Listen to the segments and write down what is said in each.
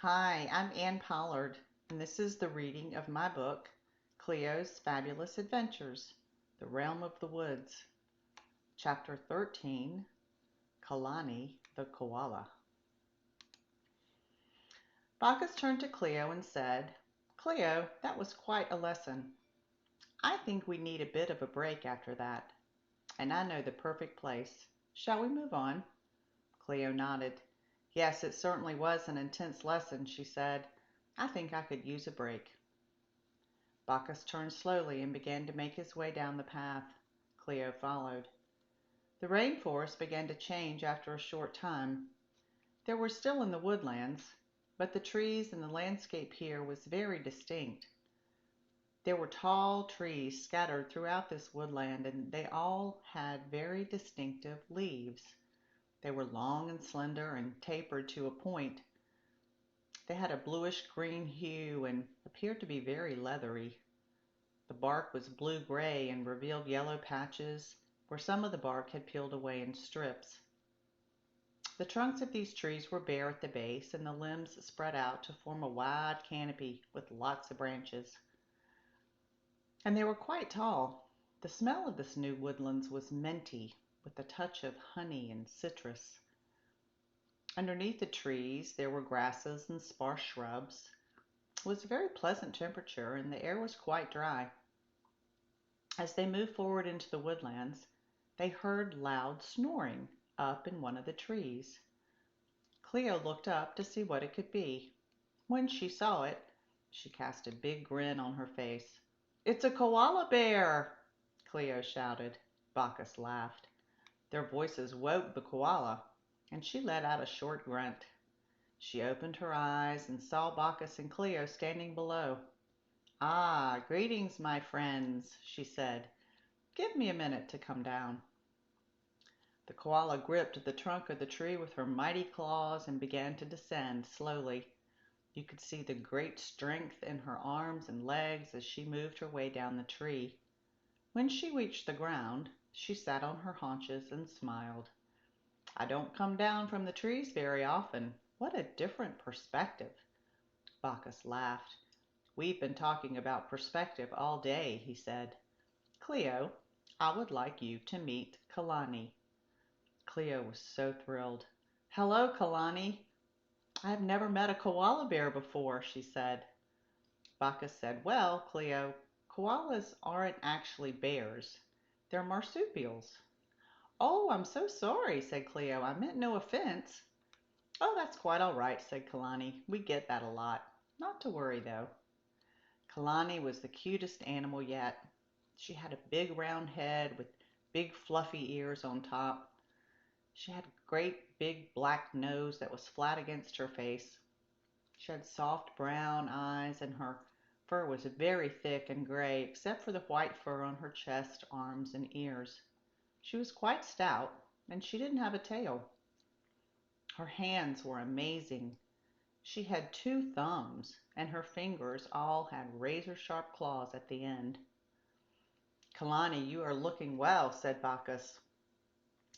Hi, I'm Anne Pollard, and this is the reading of my book, Cleo's Fabulous Adventures, The Realm of the Woods, Chapter 13, Kalani the Koala. Bacchus turned to Cleo and said, Cleo, that was quite a lesson. I think we need a bit of a break after that, and I know the perfect place. Shall we move on? Cleo nodded. Yes, it certainly was an intense lesson, she said. I think I could use a break. Bacchus turned slowly and began to make his way down the path. Cleo followed. The rainforest began to change after a short time. They were still in the woodlands, but the trees and the landscape here was very distinct. There were tall trees scattered throughout this woodland, and they all had very distinctive leaves. They were long and slender and tapered to a point. They had a bluish-green hue and appeared to be very leathery. The bark was blue-gray and revealed yellow patches where some of the bark had peeled away in strips. The trunks of these trees were bare at the base, and the limbs spread out to form a wide canopy with lots of branches. And they were quite tall. The smell of this new woodlands was minty, with a touch of honey and citrus. Underneath the trees there were grasses and sparse shrubs. It was a very pleasant temperature, and the air was quite dry. As they moved forward into the woodlands, they heard loud snoring up in one of the trees. Cleo looked up to see what it could be. When she saw it, she cast a big grin on her face. "It's a koala bear!" Cleo shouted. Bacchus laughed. Their voices woke the koala, and she let out a short grunt. She opened her eyes and saw Bacchus and Cleo standing below. "Ah, greetings, my friends," she said. "Give me a minute to come down." The koala gripped the trunk of the tree with her mighty claws and began to descend slowly. You could see the great strength in her arms and legs as she moved her way down the tree. When she reached the ground, she sat on her haunches and smiled. "I don't come down from the trees very often. What a different perspective." Bacchus laughed. "We've been talking about perspective all day," he said. "Cleo, I would like you to meet Kalani." Cleo was so thrilled. "Hello, Kalani. I have never met a koala bear before," she said. Bacchus said, "Well, Cleo, koalas aren't actually bears. They're marsupials." "Oh, I'm so sorry," said Cleo. "I meant no offense." "Oh, that's quite all right," said Kalani. "We get that a lot. Not to worry, though." Kalani was the cutest animal yet. She had a big round head with big fluffy ears on top. She had a great big black nose that was flat against her face. She had soft brown eyes, and her fur was very thick and gray, except for the white fur on her chest, arms, and ears. She was quite stout, and she didn't have a tail. Her hands were amazing. She had 2 thumbs, and her fingers all had razor-sharp claws at the end. "Kalani, you are looking well," said Bacchus.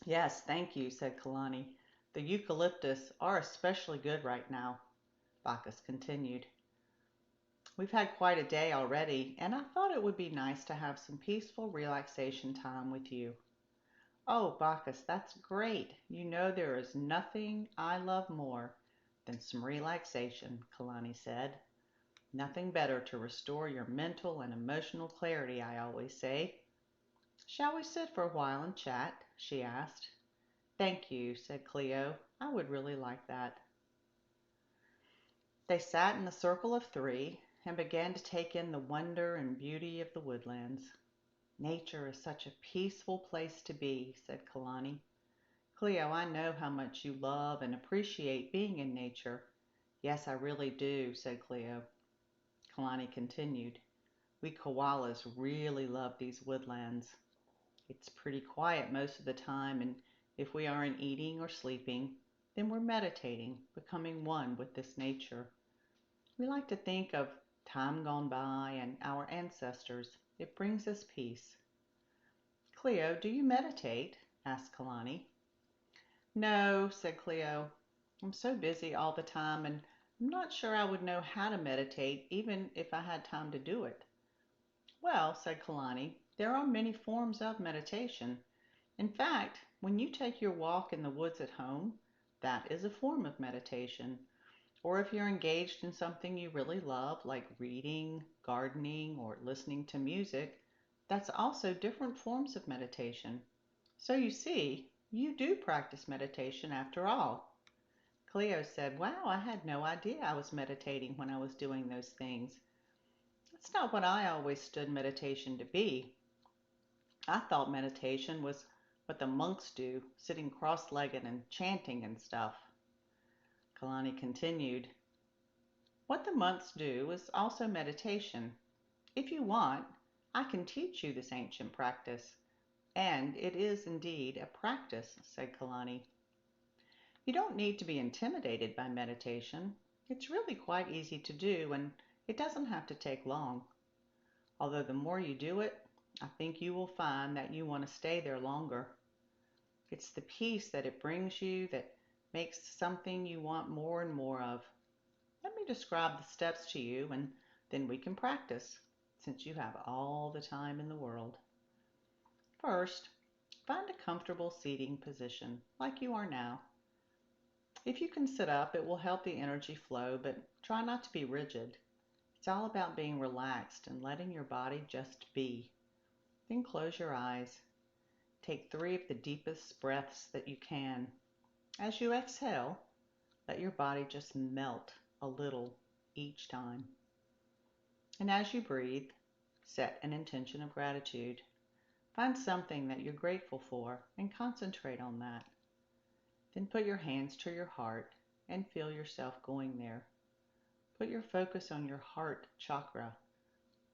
"Yes, thank you," said Kalani. "The eucalyptus are especially good right now." Bacchus continued. "We've had quite a day already, and I thought it would be nice to have some peaceful relaxation time with you." "Oh, Bacchus, that's great. You know there is nothing I love more than some relaxation," Kalani said. "Nothing better to restore your mental and emotional clarity, I always say." "Shall we sit for a while and chat?" she asked. "Thank you," said Cleo. "I would really like that." They sat in a circle of 3 and began to take in the wonder and beauty of the woodlands. "Nature is such a peaceful place to be," said Kalani. "Cleo, I know how much you love and appreciate being in nature." "Yes, I really do," said Cleo. Kalani continued. "We koalas really love these woodlands. It's pretty quiet most of the time, and if we aren't eating or sleeping, then we're meditating, becoming one with this nature. We like to think of time gone by and our ancestors. It brings us peace." "Cleo, do you meditate?" asked Kalani. "No," said Cleo. "I'm so busy all the time, and I'm not sure I would know how to meditate even if I had time to do it. Well, said Kalani, there are many forms of meditation. In fact, when you take your walk in the woods at home, that is a form of meditation. Or if you're engaged in something you really love, like reading, gardening, or listening to music, that's also different forms of meditation. So you see, you do practice meditation after all. Cleo said, wow, I had no idea I was meditating when I was doing those things. That's not what I always stood meditation to be. I thought meditation was what the monks do, sitting cross-legged and chanting and stuff. Kalani continued, what the monks do is also meditation. If you want, I can teach you this ancient practice. And it is indeed a practice, said Kalani. You don't need to be intimidated by meditation. It's really quite easy to do and it doesn't have to take long. Although the more you do it, I think you will find that you want to stay there longer. It's the peace that it brings you that makes something you want more and more of. Let me describe the steps to you and then we can practice, since you have all the time in the world. First, find a comfortable seating position, like you are now. If you can sit up, it will help the energy flow, but try not to be rigid. It's all about being relaxed and letting your body just be. Then close your eyes. Take 3 of the deepest breaths that you can. As you exhale, let your body just melt a little each time. And as you breathe, set an intention of gratitude. Find something that you're grateful for and concentrate on that. Then put your hands to your heart and feel yourself going there. Put your focus on your heart chakra.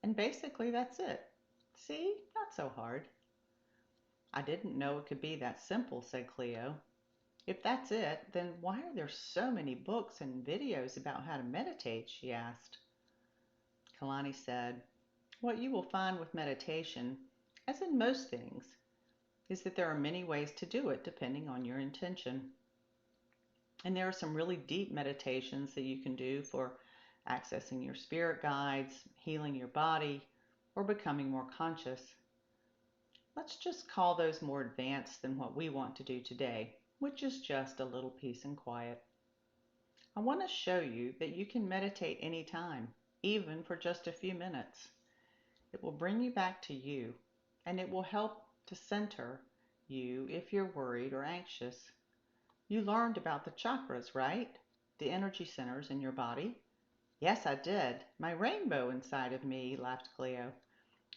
And basically that's it. See, not so hard. I didn't know it could be that simple, said Cleo. If that's it, then why are there so many books and videos about how to meditate? She asked. Kalani said, what you will find with meditation, as in most things, is that there are many ways to do it depending on your intention. And there are some really deep meditations that you can do for accessing your spirit guides, healing your body, or becoming more conscious. Let's just call those more advanced than what we want to do today, which is just a little peace and quiet. I want to show you that you can meditate anytime, even for just a few minutes. It will bring you back to you, and it will help to center you if you're worried or anxious. You learned about the chakras, right? The energy centers in your body. Yes, I did. My rainbow inside of me, laughed Cleo.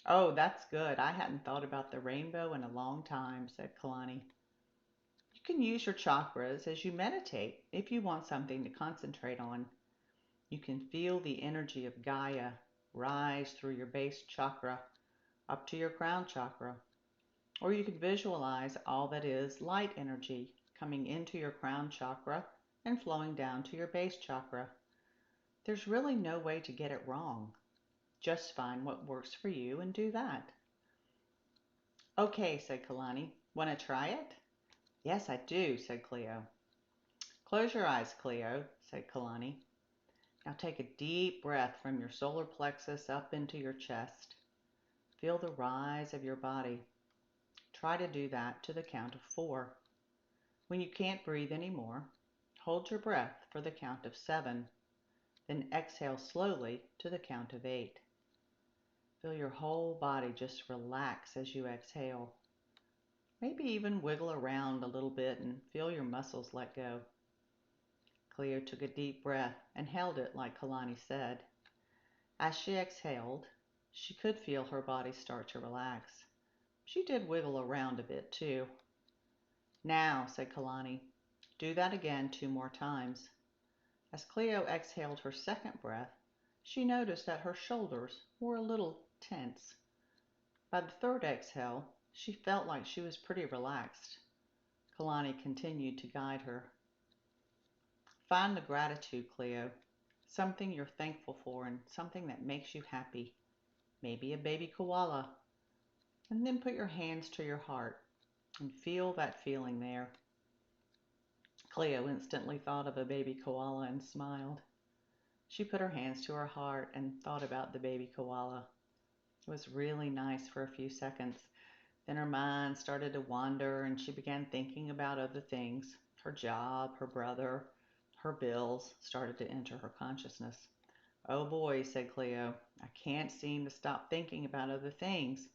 Oh, that's good. I hadn't thought about the rainbow in a long time, said Kalani. You can use your chakras as you meditate if you want something to concentrate on. You can feel the energy of Gaia rise through your base chakra up to your crown chakra. Or you can visualize all that is light energy coming into your crown chakra and flowing down to your base chakra. There's really no way to get it wrong. Just find what works for you and do that. Okay, said Kalani. Want to try it? Yes, I do, said Cleo. Close your eyes, Cleo, said Kalani. Now take a deep breath from your solar plexus up into your chest. Feel the rise of your body. Try to do that to the count of 4. When you can't breathe anymore, hold your breath for the count of 7. Then exhale slowly to the count of 8. Feel your whole body just relax as you exhale. Maybe even wiggle around a little bit and feel your muscles let go. Cleo took a deep breath and held it like Kalani said. As she exhaled, she could feel her body start to relax. She did wiggle around a bit too. Now, said Kalani, do that again 2 more times. As Cleo exhaled her second breath, she noticed that her shoulders were a little tense. By the third exhale, she felt like she was pretty relaxed. Kalani continued to guide her. Find the gratitude, Cleo. Something you're thankful for and something that makes you happy. Maybe a baby koala. And then put your hands to your heart and feel that feeling there. Cleo instantly thought of a baby koala and smiled. She put her hands to her heart and thought about the baby koala. It was really nice for a few seconds. Then her mind started to wander and she began thinking about other things. Her job, her brother, her bills started to enter her consciousness. Oh boy, said Cleo, I can't seem to stop thinking about other things.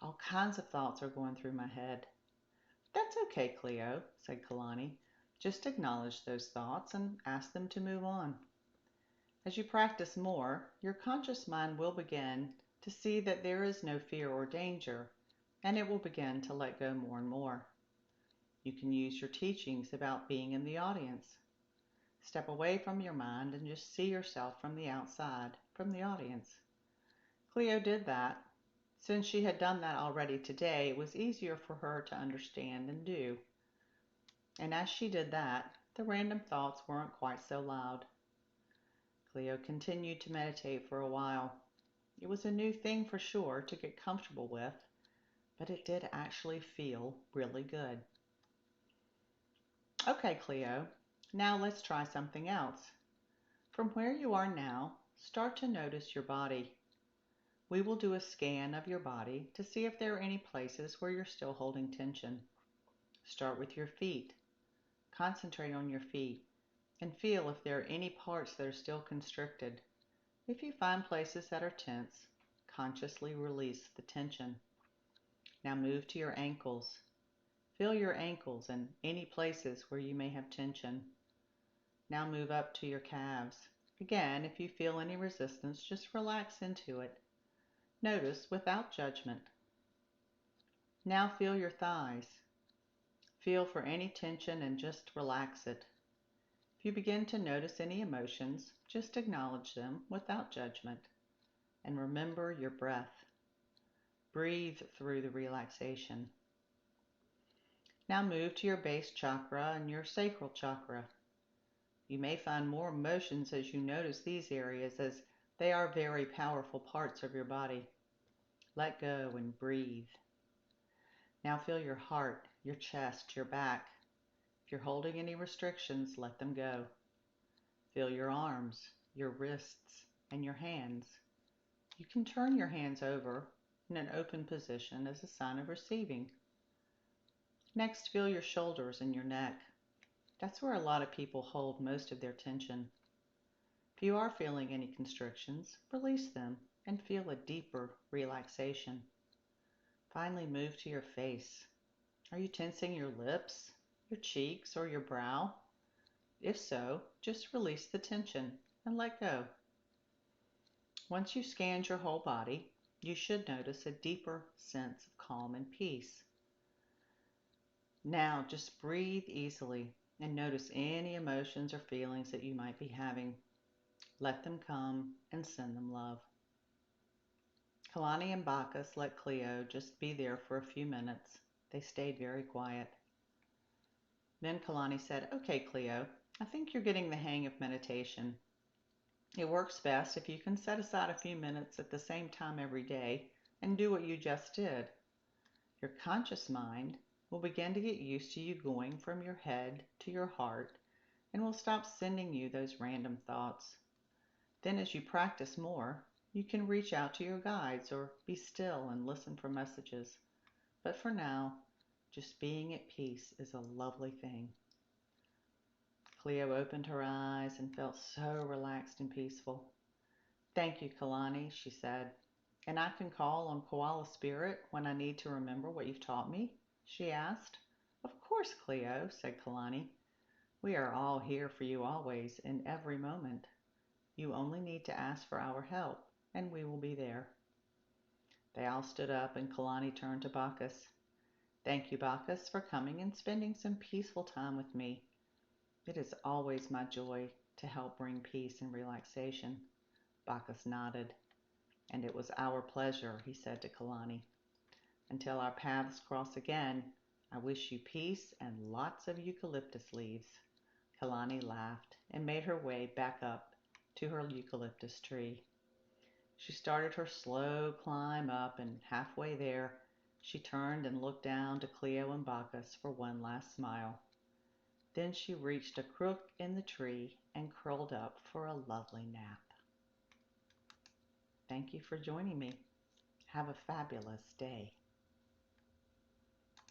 All kinds of thoughts are going through my head. That's okay, Cleo, said Kalani. Just acknowledge those thoughts and ask them to move on. As you practice more, your conscious mind will begin to see that there is no fear or danger, and it will begin to let go more and more. You can use your teachings about being in the audience. Step away from your mind and just see yourself from the outside, from the audience. Cleo did that. Since she had done that already today, it was easier for her to understand and do. And as she did that, the random thoughts weren't quite so loud. Cleo continued to meditate for a while. It was a new thing for sure to get comfortable with, but it did actually feel really good. Okay, Cleo, now let's try something else. From where you are now, start to notice your body. We will do a scan of your body to see if there are any places where you're still holding tension. Start with your feet. Concentrate on your feet and feel if there are any parts that are still constricted. If you find places that are tense, consciously release the tension. Now move to your ankles. Feel your ankles and any places where you may have tension. Now move up to your calves. Again, if you feel any resistance, just relax into it. Notice without judgment. Now feel your thighs. Feel for any tension and just relax it. If you begin to notice any emotions, just acknowledge them without judgment. And remember your breath. Breathe through the relaxation. Now move to your base chakra and your sacral chakra. You may find more emotions as you notice these areas, as they are very powerful parts of your body. Let go and breathe. Now feel your heart, your chest, your back. If you're holding any restrictions, let them go. Feel your arms, your wrists, and your hands. You can turn your hands over in an open position as a sign of receiving. Next, feel your shoulders and your neck. That's where a lot of people hold most of their tension. If you are feeling any constrictions, release them and feel a deeper relaxation. Finally, move to your face. Are you tensing your lips, your cheeks, or your brow? If so, just release the tension and let go. Once you've scanned your whole body, you should notice a deeper sense of calm and peace. Now just breathe easily and notice any emotions or feelings that you might be having. Let them come and send them love. Kalani and Bacchus let Cleo just be there for a few minutes. They stayed very quiet. Then Kalani said, Okay, Cleo, I think you're getting the hang of meditation. It works best if you can set aside a few minutes at the same time every day and do what you just did. Your conscious mind will begin to get used to you going from your head to your heart and will stop sending you those random thoughts. Then as you practice more, you can reach out to your guides or be still and listen for messages. But for now, just being at peace is a lovely thing. Cleo opened her eyes and felt so relaxed and peaceful. Thank you, Kalani, she said. And I can call on Koala Spirit when I need to remember what you've taught me? She asked. Of course, Cleo, said Kalani. We are all here for you always, in every moment. You only need to ask for our help, and we will be there. They all stood up and Kalani turned to Bacchus. Thank you, Bacchus, for coming and spending some peaceful time with me. It is always my joy to help bring peace and relaxation. Bacchus nodded. And it was our pleasure, he said to Kalani. Until our paths cross again, I wish you peace and lots of eucalyptus leaves. Kalani laughed and made her way back up to her eucalyptus tree. She started her slow climb up, and halfway there, she turned and looked down to Cleo and Bacchus for one last smile. Then she reached a crook in the tree and curled up for a lovely nap. Thank you for joining me. Have a fabulous day.